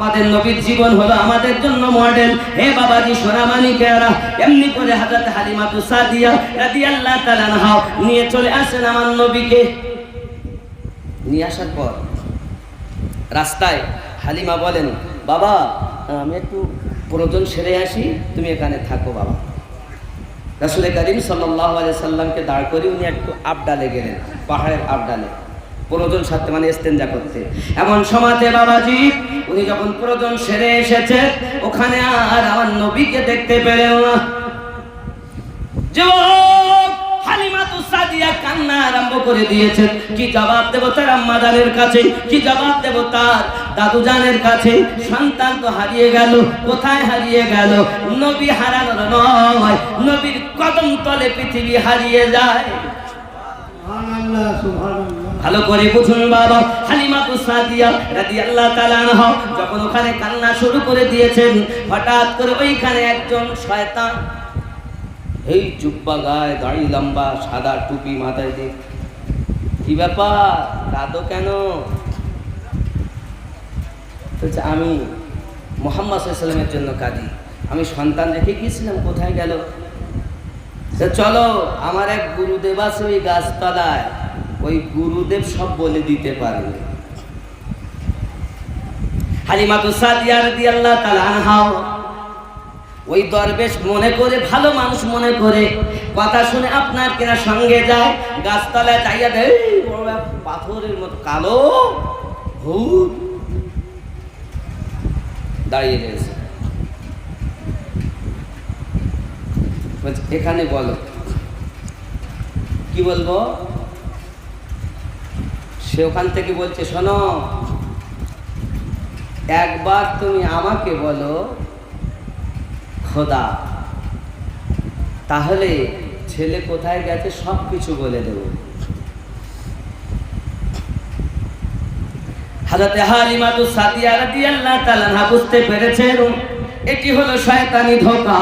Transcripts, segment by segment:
আমাদের নবীর জীবন হলো আমাদের জন্য মডেল। হে বাবাজি সোনামানিকেরা, এমনি করে হযরত হালিমাতু সাদিয়া রাদিয়াল্লাহু তাআলা আনহা নিয়ে চলে আসেন আমার নবীকে। নিয়ে আসার পর রাস্তায় হালিমা বলেন, বাবা আমি একটু প্রয়োজন সেরে আসি, তুমি এখানে থাকো বাবা। রাসূল করিম সাল্লাল্লাহু আলাইহি সাল্লামকে দাঁড় করে উনি একটু আবডালে গেলেন, পাহাড়ের আবডালে প্রয়োজন সারতে, মানে ইস্তেঞ্জা করতে। এমন সময়তে বাবাজি উনি যখন প্রয়োজন সেরে এসেছে, ওখানে আর আমার নবীকে দেখতে পেলেন না। যুবক হালিমাতু সাদিয়া কান্না আরম্ভ করে দিয়েছে। কি জবাব দেব তার আম্মা জানের কাছে, কি জবাব দেব তার দাদু জানের কাছে? সন্তান তো হারিয়ে গেল, কোথায় হারিয়ে গেল? নবী হারানোর নয়, নবীর কদম তলে পৃথিবী হারিয়ে যায়। সুবহানাল্লাহ, সুবহানাল্লাহ। ভালো করে বুঝুন বাবা, হালিমাতু সাদিয়া রাদিয়াল্লাহু তাআলা আনহা যখন ওখানে কান্না শুরু করে দিয়েছেন, হঠাৎ করে ওইখানে একজন শয়তান, এই জুব্বা গায়ে, দাড়ি লম্বা, সাদা টুপি মাথায় দিয়ে, কি ব্যাপার কাঁদো কেন? বলছে আমি মুহাম্মদ সাল্লাল্লাহু আলাইহি ওয়াসাল্লামের জন্য কাঁদি, আমি সন্তান রেখে গিয়েছিলাম, কোথায় গেল? চলো আমার এক গুরুদেব আছে ওই গাছতলায়, ওই গুরুদেব সব বলে দিতে পারবে। হালিমাতু সাদিয়া রাদিয়াল্লাহু তাআলা আনহা ওই দরবেশ মনে করে, ভালো মানুষ মনে করে, কথা শুনে আপনার কিনা সঙ্গে যায়, গাছতলায় যাইয়া দেয়, পাথরের মতো কালো ভূত দাঁড়িয়ে রয়েছে। এখানে বলো, কি বলবো? সে ওখান থেকে বলছে, শোনো একবার তুমি আমাকে বলো খোদা, তাহলে ছেলে কোথায় গেছে সব কিছু বলে দেব। হযরত হালিমাতু সাদিয়া রাদিয়াল্লাহু তাআলা আনহা বুঝতে পেরেছেন এটি হলো শয়তানি ধোঁকা।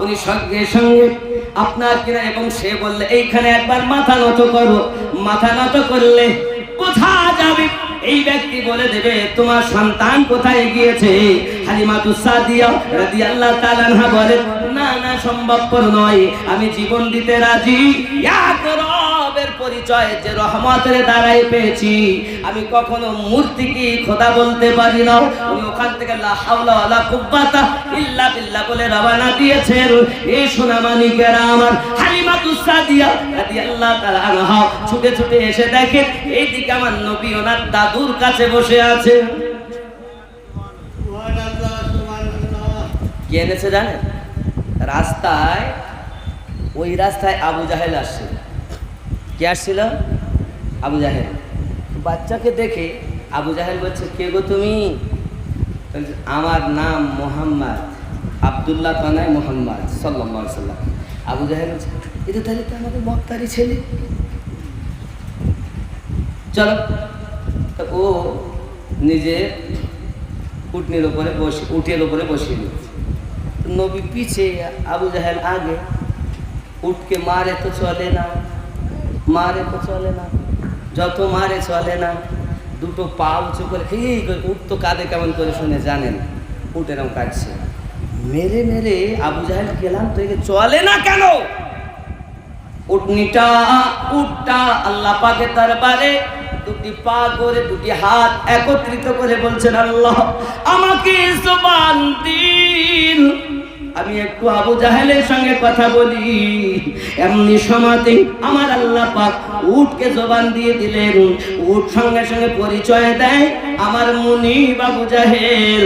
উনি সঙ্গে সঙ্গে আপনার কিনা, এবং সে বললে এইখানে একবার মাথা নত করো, মাথা নত করলে বোঝা যাবে, এই ব্যক্তি বলে দেবে তোমার সন্তান কোথায় গিয়েছে। হালিমাতু সাদিয়া রাদিয়াল্লাহু তাআলা আনহা বলেন, না না সম্ভবপর নয়, আমি জীবন দিতে রাজি। এক রবের পরিচয় যে রহমতের দ্বারাই পেয়েছি, আমি কখনো মূর্তি কি খোদা বলতে পারি না। উনি ওখান থেকে লা হাওলা ওয়ালা কুওয়াতা ইল্লা বিল্লাহ বলে রওনা দিয়েছেন। এই সোনামানিকেরা আমার, হালিমাতু সাদিয়া রাদিয়াল্লাহু তাআলা আনহা ছুটে ছুটে এসে দেখেন এইদিকে আমার নবী ওনার দাদুর কাছে বসে আছে। কি এনেছে জানেন? রাস্তায়, ওই রাস্তায় আবু জাহেল আসছে। কে আসছিল? আবু জাহেল। বাচ্চাকে দেখে আবু জাহেল বলছে, কে গো তুমি? আমার নাম মোহাম্মদ, আব্দুল্লাহ কানায় মোহাম্মদ সাল্লাল্লাহু আলাইহি ওয়াসাল্লাম। আবু জাহেল বলছে, এটা তাহলে তো আমাদের মক্কারই ছেলে, চলো। ও নিজে উটনির উপরে বসে, উটের উপরে বসিয়ে নিয়েছে, নবী পিছে, আবু জাহেল আগে। উটকে মারে তো চলে না, মারে তো চলে না, যত মারে চলে না। দুটো পা উঁচু করে উট তো কাঁদে কেমন করে শুনে জানেন, উট এরকম কাটছে, মেরে মেরে আবু জাহেল গেলাম তো একে চলে না কেন? উটনিটা, উটটা আল্লাহ পাকের দরবারে দুটি পা করে, দুটি হাত একত্রিত করে বলছেন, আল্লাহ আমাকে জবান দিন, আমি একটু আবু জাহেলের সঙ্গে কথা বলি। এমনি সময়তে আমার আল্লাহ পাক উটকে জবান দিয়ে দিলেন। উট সঙ্গে সঙ্গে পরিচয় দেয়, আমার মুনিব আবু জাহেল,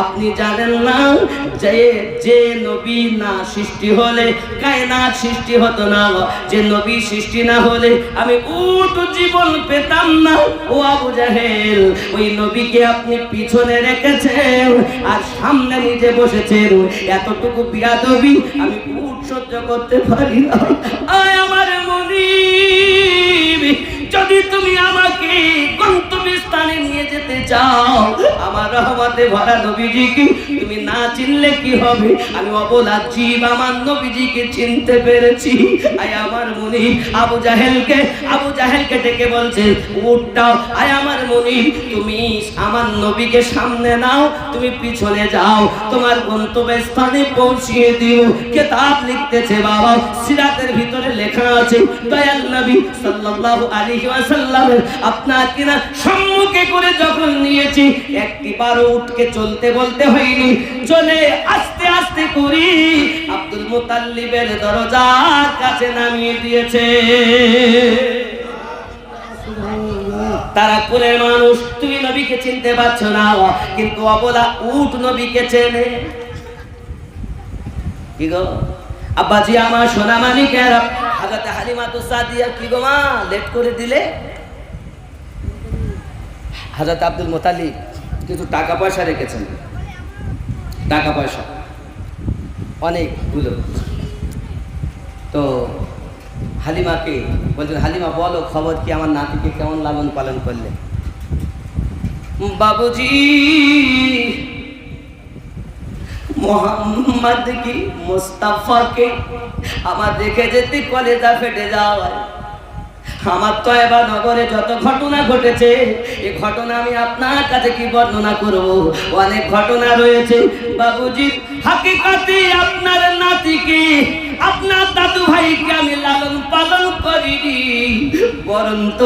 আপনি জানেন না যে নবী না সৃষ্টি হলে কায়নাত সৃষ্টি হতো না, যে নবী সৃষ্টি না হলে আমি উট জীবন পেতাম না। ও আবু জাহেল, ওই নবীকে আপনি পিছনে রেখেছেন আর সামনে নিজে বসেছেন, এতটুকু বিয়াদবি আমি উট সহ্য করতে পারি না। আয় আমার মুনিব, যদি তুমি আমাকে গন্তব্যস্থানে নিয়ে যেতে চাও, আমার রহমতে ভরা নবীজিকে তুমি না চিনলে কি হবে? আমি অবলা জীব আমার নবীজিকে চিনতে পেরেছি। আয় আমার মুনির আবু জাহেলকে ডেকে বলছে, উঠটাও। আয় আমার মুনির, তুমি আমার নবীকে সামনে নাও, তুমি পিছনে যাও, তোমার গন্তব্যস্থানে পৌঁছিয়ে দিও। কিতাব লিখতেছে বাবা, সিরাতের ভিতরে লেখা আছে দয়াল নবী সাল্লাল্লাহু আলাইহি ওয়াসাল্লামের আপনার কিনা সম্মুখে করে যখন নিয়েছি, একটি বারো উঠকে চলতে বলতে হয়নি, চলে আস্তে আস্তে করি আব্দুল মুতাল্লিবের দরজার কাছে নামিয়ে দিয়েছে। তারা কুলের মানুষ, তুমি নবীকে চিনতে পারছো না, কিন্তু অবলা উট নবীকে চেনে। কি গো আব্বাজি আমার সোনা মানিকের, হযরত হালিমাতুস সাদিয়া, কি গো মা লেট করে দিলে? হযরত আব্দুল মুতালিব কিছু টাকা পয়সা রেখেছেন, টাকা পয়সা অনেকগুলো। তো হালিমাকে বলছেন, হালিমা বলো খবর কি, আমার নাতিকে কেমন লালন পালন করলে? বাবুজি মোহাম্মদ কি মুস্তাফাকে আমার দেখে যেতে কলেজা ফেটে যাওয়ায়। আমার তয়বা নগরে যত ঘটনা ঘটেছে, এই ঘটনা আমি আপনার কাছে কি বর্ণনা করব? অনেক ঘটনা রয়েছে বাবুজি। হাকিকতে আপনার নাতিকে, আপনার দাদু ভাইকে আমি লালন পালন করিনি, বরঞ্চ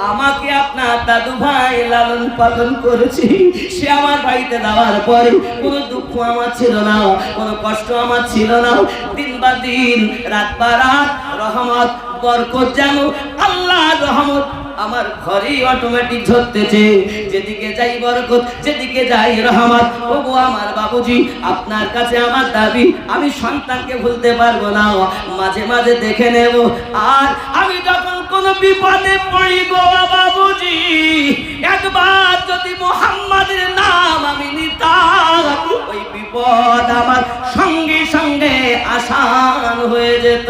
আমাকে আপনার দাদু ভাই লালন পালন করেছি। সে আমার বাড়িতে দেওয়ার পরে কোনো দুঃখ আমার ছিল না, কোনো কষ্ট আমার ছিল না। দিন বা দিন, রাত বা রাত, রহমত বরকত যেন আল্লাহর রহমত আমার ঘরেই অটোমেটিক ঝরতেছে। যেদিকে যাই বরকত, যেদিকে যাই রহমত। ওগো আমার বাবুজি, আপনার কাছে আমার দাবি, আমি সন্তানকে ভুলতে পারবো না, মাঝে মাঝে দেখে নেব। আর আমি যখন কোনো বিপদে পড়ি গো বাবুজি, একবার যদি মুহাম্মাদের নাম আমি নিতাম, ওই বিপদ আমার সঙ্গে সঙ্গে আসান হয়ে যেত।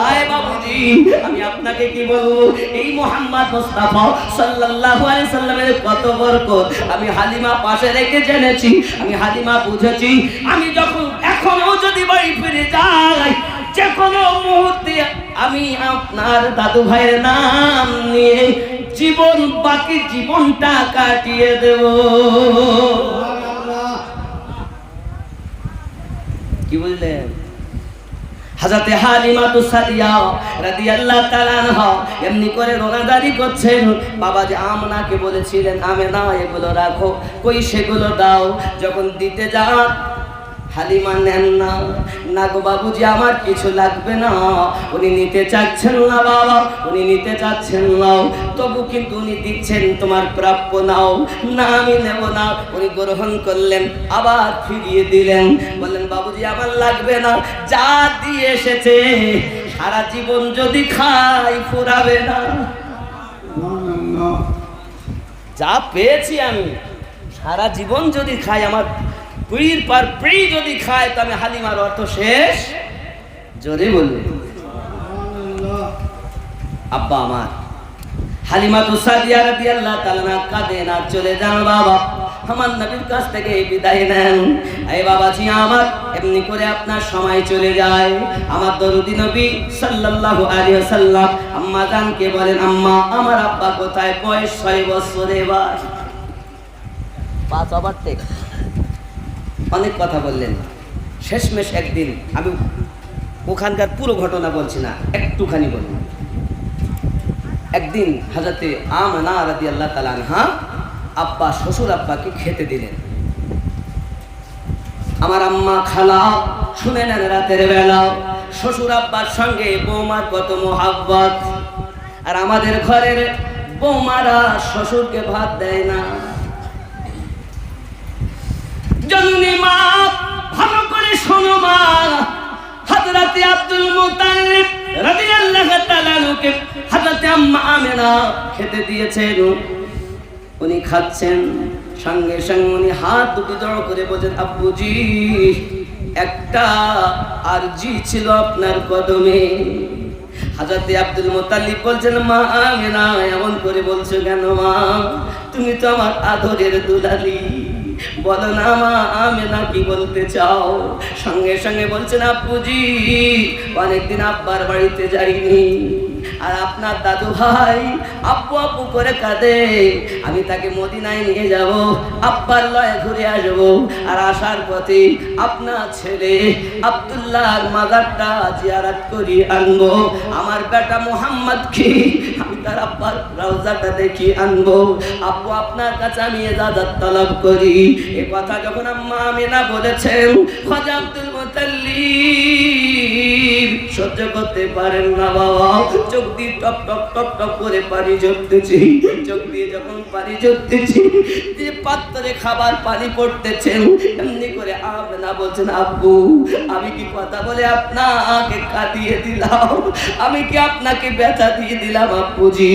আয় বাবুজি, আমি আপনাকে কি বলবো, এই মুহাম্মদ মুস্তাফা সাল্লাল্লাহু আলাইহি সাল্লামের কত বরকত আমি হালিমা পাশে রেখে জেনেছি, আমি হালিমা বুঝেছি। আমি যখন এখনো যদি বাড়ি ফিরে যাই, যে কোনো মুহূর্তে আমি আপনার দাদু ভাইয়ের নাম নিয়ে জীবন, বাকি জীবনটা কাটিয়ে দেব। কি বললেন? হযরতে হালিমাতুস সাদিয়া রাদিয়াল্লাহু তাআলা আনহা এমনি করে রোনাদারি করছেন। বাবাজি আমনাকে বলেছিলেন, আমেনা এগুলো রাখো, কই সেগুলো দাও। যখন দিতে যান, হালিমা নেন না। না গো বাবুজি, আমার কিছু লাগবে না। উনি নিতে চাচ্ছেন না বাবা, উনি নিতে চাচ্ছেন না, তবু কিন্তু উনি দিচ্ছেন, তোমার প্রাপ্য নাও। না আমি নেব না। উনি গ্রহণ করলেন, আবার ফিরিয়ে দিলেন, বললেন বাবুজি আমার লাগবে না, যা দিয়ে এসেছে সারা জীবন যদি খাই ফুরাবে না। যা পেয়েছি আমি সারা জীবন যদি খাই, আমার পিড়ির পর পিড়ি যদি খায়, তো আমি হালিমার অর্থ শেষ। জোরে বলবে আব্বা আমার। হালিমাতুস সাদিয়া রাদিয়াল্লাহু তাআলা আনহা কাঁদেন আর চলে যান। বাবা আমার নবীর কাছ থেকে বিদায় নেন। এই বাবাজি আমার, এমনি করে আপনার সময় চলে যায়। আমার দরুদি নবী সাল্লাল্লাহু আলাইহি ওয়াসাল্লাম আম্মা জানকে বলেন, আম্মা আমার আব্বা কোথায়? বয়স 6 বছর। এবার 5 ওভারটেক অনেক কথা বললেন। শেষমেশ একদিন, আমি ওখানকার পুরো ঘটনা বলছি না, একটুখানি বলুন। একদিন হযরতে আমেনা রাদিয়াল্লাহু তাআলা আনহা আব্বা, শ্বশুর আব্বাকে খেতে দিলেন। আমার আম্মা খালা শুনে নেন, রাতের বেলা শ্বশুর আব্বার সঙ্গে বৌমার কত মোহাব্বত। আর আমাদের ঘরের বৌমারা শ্বশুরকে ভাত দেয় না। জননী মা, ভালো করে শোনো মা, হযরতে আব্দুল মুতাল্লিব রাদিয়াল্লাহু তাআলা আনহুকে হযরতে আম্মা আমেনা খেতে দিয়েছেন। উনি খাচ্ছেন, সঙ্গে সঙ্গে উনি হাত দুটো জড়ো করে বলেন, আব্বুজি একটা আরজি ছিল আপনার কদমে। হযরত আব্দুল মুত্তালিব বলছেন, মা আমিনা এমন করে বলছো কেন মা? তুমি তো আমার আদরের দুলালি, বলো না মা আমিনা কি বলতে চাও? সঙ্গে সঙ্গে বলছেন, আব্বুজি অনেকদিন আব্বার বাড়িতে যাইনি, আর আপনার দাদু ভাই আব্বু আব্বু করে কাঁদে, আমি তাকে মদিনায় নিয়ে যাব, আব্বার লয়ে ঘুরে আসবো, আর আসার পথে আপনার ছেলে আব্দুল্লাহর মাজারটা জিয়ারত করি আনবো, আমার বেটা মুহাম্মদকে আমি তার আব্বার রওজাটা দেখি আনবো, আব্বু আপনার কাছে আমি ইজাজত তলব করি। এ কথা যখন আম্মা আমিনা বলেছেন, খাজা আব্দুল মুত্তালিব সহ্য করতে পারেন না বাবা, চোখ দিয়ে টপ টপ টপ টপ করে পানি ঝরতেছে, চোখ দিয়ে যখন পানি ঝরতেছে, যে পাত্রে খাবার পানি পড়তেছে, এমনি করে আমিনা বলছেন, আব্বু আমি কি কথা বলে আপনাকে কাঁদিয়ে দিলাম? আমি কি আপনাকে ব্যথা দিয়ে দিলাম? আব্বুজি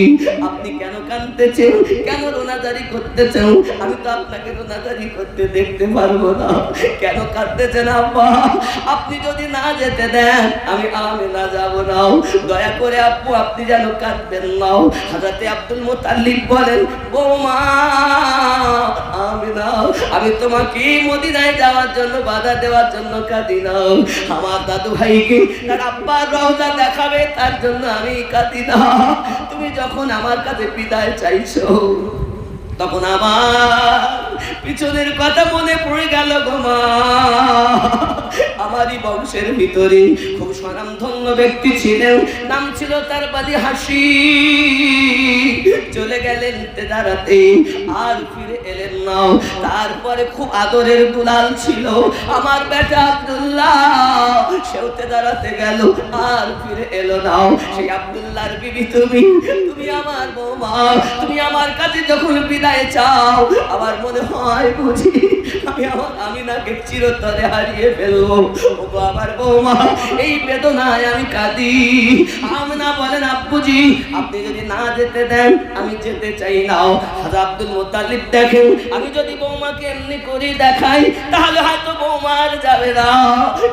আপনি কেন কাঁদতেছেন, কেন রোনাজারি করতেছেন? আমি তো আপনাকে রোনাজারি করতে দেখতে পারবো না, কেন কাঁদতেছেন আব্বা? আপনি যদি না যেতে দেন আমি আমিনা যাব না, দয়া করে আব্বু আপনি যেন কাঁদবেন না। হযরত আব্দুল মুত্তালিব বলেন, বৌমা আমিনা আমি তোমাকে মদিনায় যাওয়ার জন্য বাধা দেওয়ার জন্য কাঁদি না, আমার দাদু ভাইকে তার আব্বার রওজা দেখাবে তার জন্য আমি কাঁদি না। তুমি যখন আমার কাছে বিদায় চাইছো তখন আমার পিছনের কথা মনে পড়ে গেল গো মা, আমারই বংশের ভিতরে খুব স্বনামধন্য ব্যক্তি ছিলেন, নাম ছিল তার বাদি হাসি, চলে গেলেন তেদারাতে আর ফিরে এলেন না। তারপরে খুব আদরের দুলাল ছিল আমার বেটা আব্দুল্লাহ, সেও তেদারাতে গেল আর ফিরে এলো না। সেই আব্দুল্লাহর বিবি তুমি আমার বৌমা, তুমি আমার কাছে যখন বিদায় চাও আমার মনে হয় বুঝি আমি আমার আমিনাকে চিরতরে হারিয়ে ফেলবো। ওগো আমার বৌমা এই বেদনায় আমি কাঁদি। আমিনা বলেন, আব্বুজি আপনি যদি না যেতে দেন আমি যেতে চাই না। হযরত আব্দুল মুত্তালিব দেখেন আমি যদি বৌমাকে এমনি করে দেখাই তাহলে হয়তো বৌমা আর যাবে না,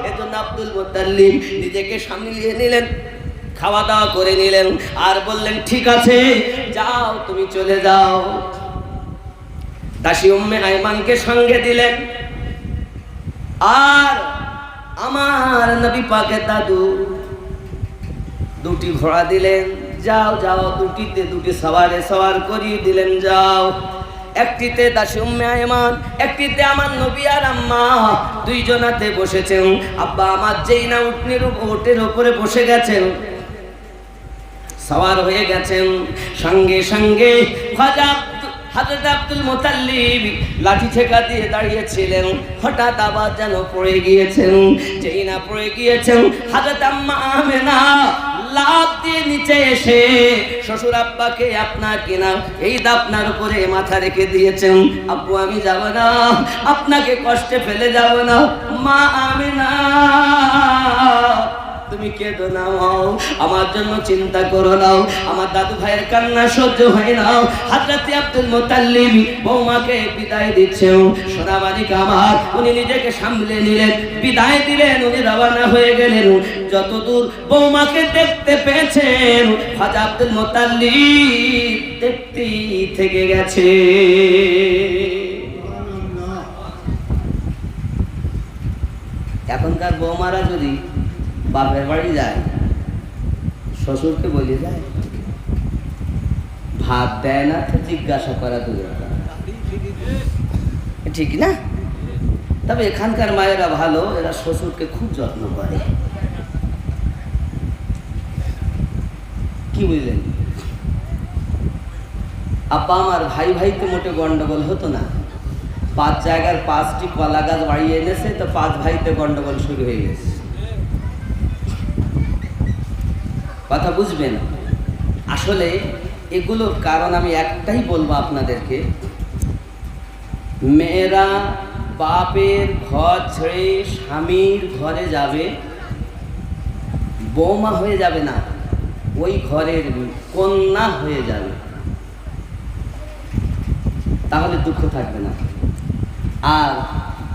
এজন্য আব্দুল মুত্তালিব নিজেকে সামলিয়ে নিলেন, খাওয়া দাওয়া করে নিলেন, আর বললেন ঠিক আছে যাও তুমি চলে যাও। দাসী উম্মে আইমানকে সঙ্গে দিলেন, আর আমার নবী পাকের দাদু দুটি ঘোড়া দিলেন, যাও যাও, দুটিতে দুটি সওয়ারে সওয়ার করিয়ে দিলেন, যাও। একটিতে দাসী উম্মে আইমান, একটিতে আমার নবী আর আম্মা দুইজনাতে বসেছেন। আব্বা আমার যেই না উটের উপরে বসে গেছেন, সওয়ার হয়ে গেছেন, সঙ্গে সঙ্গে হযরত আব্দুল মুত্তালিব লাঠি ঠেকা দিয়ে দাঁড়িয়েছিলেন, হঠাৎ আবার যেন পড়ে গিয়েছেন, যেই না পড়ে গিয়েছেন হযরত আম্মা আমিনা লাফ দিয়ে নিচে এসে শ্বশুর আব্বাকে আপনার কিনা এই দাপনার উপরে মাথা রেখে দিয়েছেন। আব্বু আমি যাব না, আপনাকে কষ্টে ফেলে যাব না, মা আমিনা তুমি কেঁদো না, আমার জন্য চিন্তা করো না, আমার দাদু ভাইয়ের কান্না সহ্য হয় না। হযরত আব্দুল মুত্তালিব বৌমাকে বিদায় দিচ্ছেন, সোনামানিক আমার উনি নিজেকে সামলে নিলেন, বিদায় দিলেন, উনি রওনা হয়ে গেলেন। যতদূর বৌমাকে দেখতে পেয়েছেন খাজা আব্দুল মুত্তালিব দেখতেই থেকে গেছে। এখনকার বৌমারা যদি বাপের বাড়ি যায় শ্বশুরকে বলে যায়, ভাত দেয় না তো জিজ্ঞাসা করা দূরে, ঠিক না? তবে এখানকার মায়েরা ভালো, এরা শ্বশুরকে খুব যত্ন করে। কি বুঝলেন? আব্বা আমার ভাই ভাইতে মোটে গন্ডগোল হতো না, 5 জায়গার 5টি কলা গাছ বাড়িয়ে এনেছে, তো 5 ভাইতে গন্ডগোল শুরু হয়ে গেছে। কথা বুঝবেন? আসলে এগুলোর কারণ আমি একটাই বলবো আপনাদেরকে, মেয়েরা বাপের ঘর ছেড়ে স্বামীর ঘরে যাবে, বৌমা হয়ে যাবে না, ওই ঘরের কন্যা হয়ে যাবে, তাহলে দুঃখ থাকবে না। আর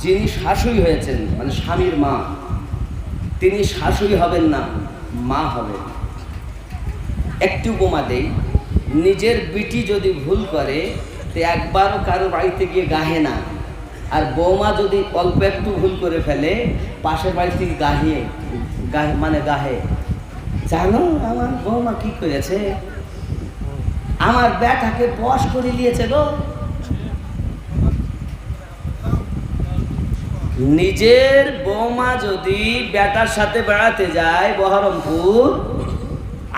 যিনি শাশুড়ি হয়েছেন মানে স্বামীর মা, তিনি শাশুড়ি হবেন না, মা হবেন। একটু উপমা দেই, নিজের বিটি যদি ভুল করে তো একবারও কারো বাড়িতে গিয়ে গাহে না, আর বৌমা যদি অল্প একটু ভুল করে ফেলে পাশের বাড়ি থেকে গাহে, মানে গাহে, জানো আমার বৌমা কি করেছে, আমার বেটাকে বশ করে নিয়েছে গো। নিজের বৌমা যদি বেটার সাথে বেড়াতে যায় বহরমপুর,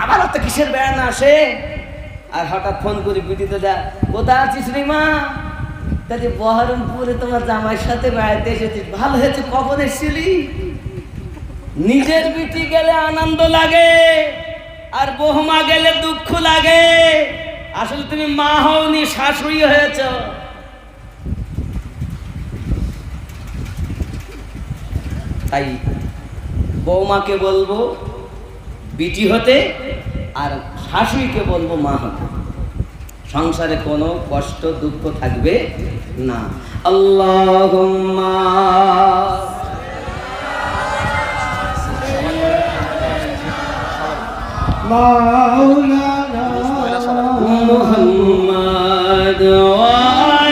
আবার তো কিসের বেড়ানো আসে, আর হঠাৎ ফোন করি বিটিতে যা, কোথায় আছিস রে মা, তাহলে বহরমপুরে তোমার জামাইয়ের সাথে বেড়াতে এসেছিস, ভালো হয়েছে, কখন এসেছিলি। নিজের বিটি গেলে আনন্দ লাগে, আর বৌমা গেলে দুঃখ লাগে। আসলে তুমি মা হওনি, শাশুড়ি হয়েছ। তাই বৌমাকে বলবো বিটি হতে, আর শাশুড়িকে বলবো মা হতে। সংসারে কোনো কষ্ট দুঃখ থাকবে না। আল্লাহুম্মা মাওলানা মুহাম্মদ ওয়া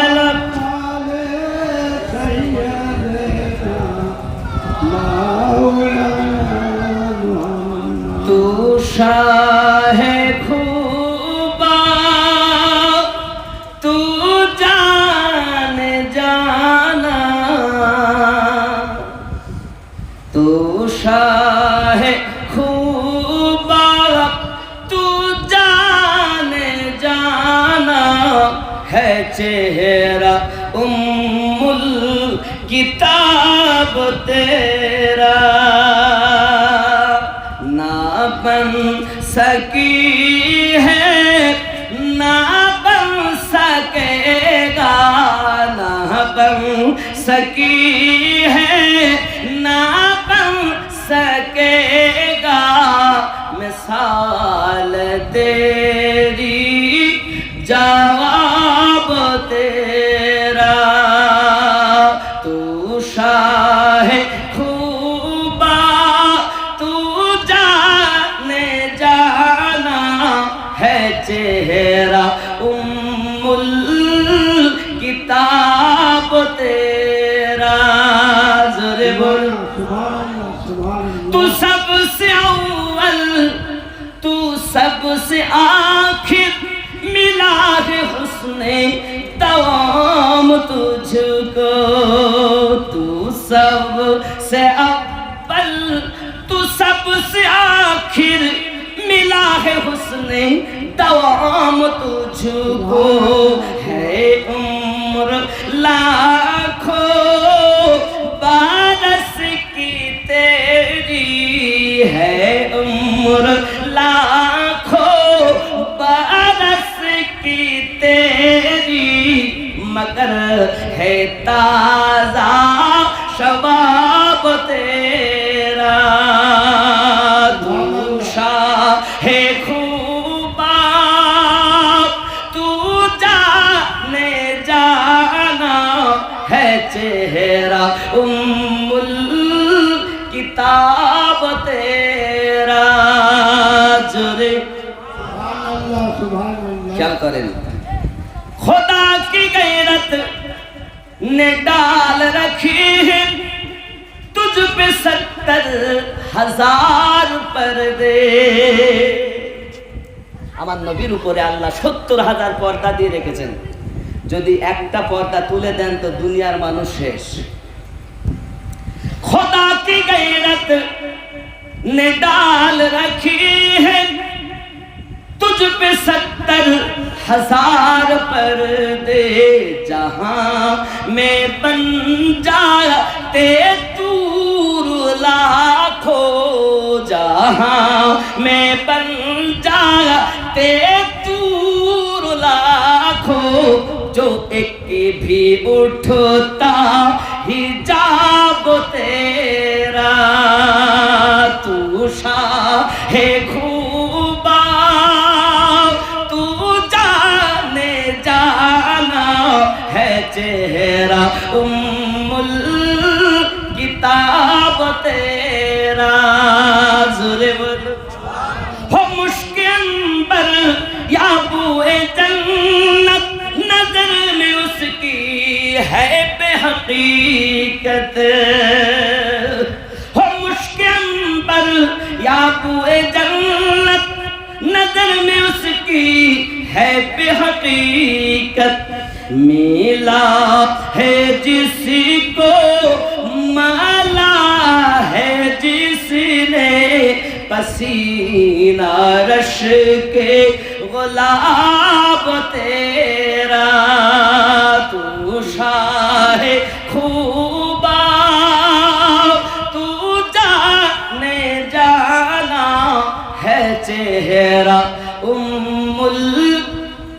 আলা আলি সাইয়্যিদিনা মাওলানা তু শাহে খুবা তু জানে জানা তু শাহে খুবা তু জানে জানা है चेहरा उम्मुल किताब तेरा ना बन सकी है ना बन सकेगा, ना बन सकी है ना बन सकेगा, मिसाल तेरी जवाब तेरा तू शाहे खूबा तू जाने जाना है चेहरा उम्मुल किताब तेरा। ज़ोरे बोल तू सबसे अव्वल तू सबसे आखिर मिला है हुस्ने तमाम तुझको, तू सबसे अव्वल तू सबसे आखिर मिला है हुस्ने तमाम तुझको, है उम्र लाखों बरस की तेरी, है उम्र लाखों बरस की तेरी, मगर है ताजा शबाब तेरा। दूषा है खूबा तू जाने जाना है चेहरा उम्मुल किताब तेरा। जोरे क्या करें, खुदा की गैरत ने डाल रखी है तुझ पे 70,000 पर्दे। আমার নবীর উপরে আল্লাহ 70,000 পর্দা দিয়ে রেখেছেন, যদি একটা পর্দা তুলে দেন তো দুনিয়ার মানুষ শেষ। खुदा की गैरत ने डाल रखी है तुझ पे 70,000 पर्दे, जहां में बन जाते तूर लाखों, जहां में बन जाते तूर लाखों, जो एक भी उठता हिजाब तेरा। तू शाहे खूबा तू जाने जाना है चेहरा उम्मुल किताब तेरा। ज़ोरे बोलो हो मुश्किल उसकी है बेहकीकत हो मुश्किल पर या कुए जन्नत नजर में उसकी है बेहकीकत मिला है जिसको माला है जिसने पसीना रश के गुलाब तेरा तू शाह खूबा तू जाने जाना है चेहरा उम्मुल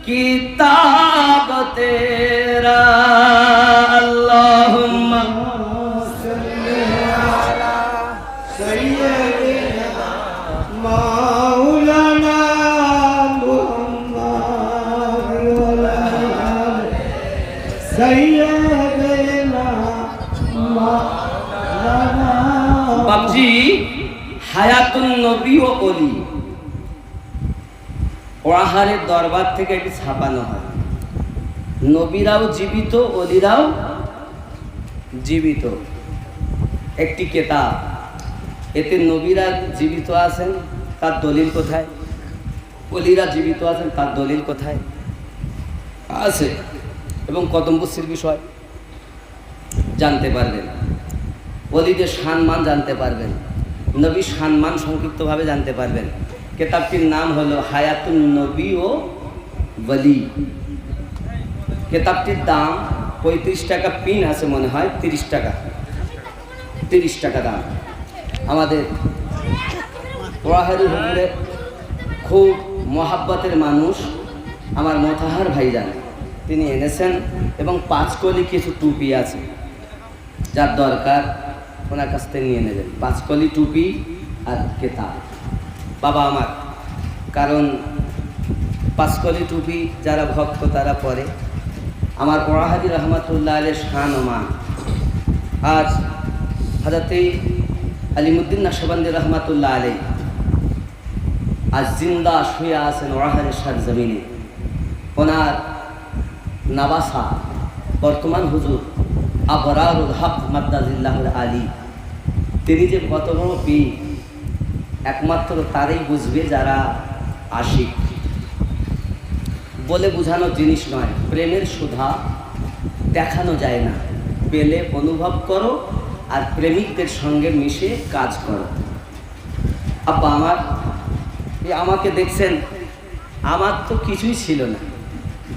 किताब तेरा अल्लाहुम्मा सल्ली अला सय्यदिना मौलाना मुहम्मद वला सय्यदिना मौलाना बाबजी হায়াতুন নবী ও অলি ওয়াহারের দরবার থেকে এটি ছাপানো হয় নবীরাও জীবিত অলিরাও জীবিত একটি কিতাব এতে নবীরা জীবিত আছেন তার দলিল কোথায় অলিরা জীবিত আছেন তার দলিল কোথায় আছে এবং কদমবস্তির বিষয় জানতে পারবেন অলিদের সম্মান জানতে পারবেন নবী সম্মান সংক্ষিপ্তভাবে জানতে পারবেন কিতাবটির নাম হলো হায়াতুন নবী ও ওলি কিতাবটির দাম 35 টাকা পিন আছে মনে হয় 30 টাকা দাম আমাদের ওয়াহারি হুজুরের খুব মহাব্বতের মানুষ আমার মোতাহার ভাইজান তিনি এনেছেন এবং 5 কলি কিছু টুপি আছে যার দরকার ওনার কাছ থেকে নিয়ে নেবেন 5 কলি টুপি আর কিতাব বাবা আমার কারণ 5 কলি টুপি যারা ভক্ত তারা পরে আমার ওয়াহাদি রহমাতুল্লাহ আলাইহির শান ও মান আজ হযরতে আলিমুদ্দিন নকশবন্দি রহমাতুল্লাহ আলাইহি আজ জিন্দা শুয়ে আছেন ওয়াহাদের সরজমিনে ওনার নবাসা বর্তমান হুজুর আবরারুল হক মাদ্দাজিল্লাহুল আলী তিনি যে কত বড় পীর একমাত্র তারাই বুঝবে যারা আশিক বলে বোঝানোর জিনিস নয় প্রেমের সুধা দেখানো যায় না পেলে অনুভব করো আর প্রেমিকদের সঙ্গে মিশে কাজ করো আব্বা আমার আমাকে দেখছেন আমার তো কিছুই ছিল না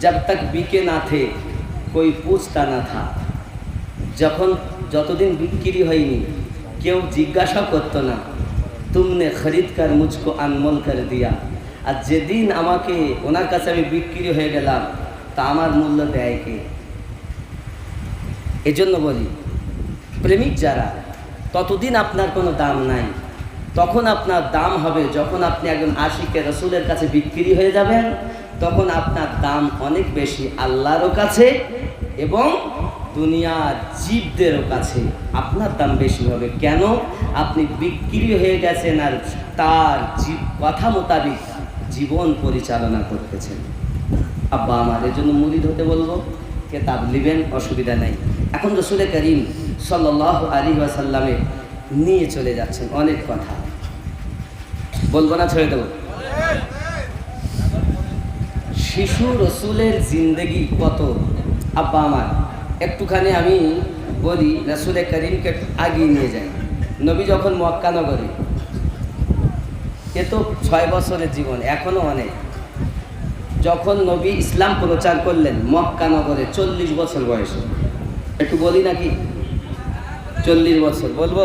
जब तक बिके ना थे कोई पूछता ना था যতদিন বিক্রি হয়নি কেউ জিজ্ঞাসা করতো না तुमने खरीद कर मुझको अनमोल कर दिया আর যেদিন আমাকে ওনার কাছে আমি বিক্রি হয়ে গেলাম তা আমার মূল্য দেয় কে এজন্য বলি প্রেমিক যারা ততদিন আপনার কোনো দাম নাই তখন আপনার দাম হবে যখন আপনি একজন আশিকে রাসূলের কাছে বিক্রি হয়ে যাবেন তখন আপনার দাম অনেক বেশি আল্লাহরও কাছে এবং দুনিয়ার জীবদেরও কাছে আপনার দাম বেশি হবে কেন আপনি বিক্রি হয়ে গেছেন আর তার কথা মোতাবেক জীবন পরিচালনা করতেছেন আব্বা আমার এর জন্য মুরিদ হতে বলবো কিতাব নেবেন অসুবিধা নাই এখন রাসূল করিম সাল্লাল্লাহু আলাইহি ওয়াসাল্লামে নিয়ে চলে যাচ্ছেন অনেক কথা বলবো না ছেড়ে দেবো শিশু রাসূলের জিন্দেগি কত আব্বা আমার একটুখানি আমি বলি রাসূল করিমকে আগিয়ে নিয়ে যাই নবী যখন মক্কা নগরে এ তো 6 বছরের জীবন এখনো অনেক যখন নবী ইসলাম প্রচার করলেন মক্কা নগরে 40 বছর বয়সে একটু বলি নাকি 40 বছর বলবো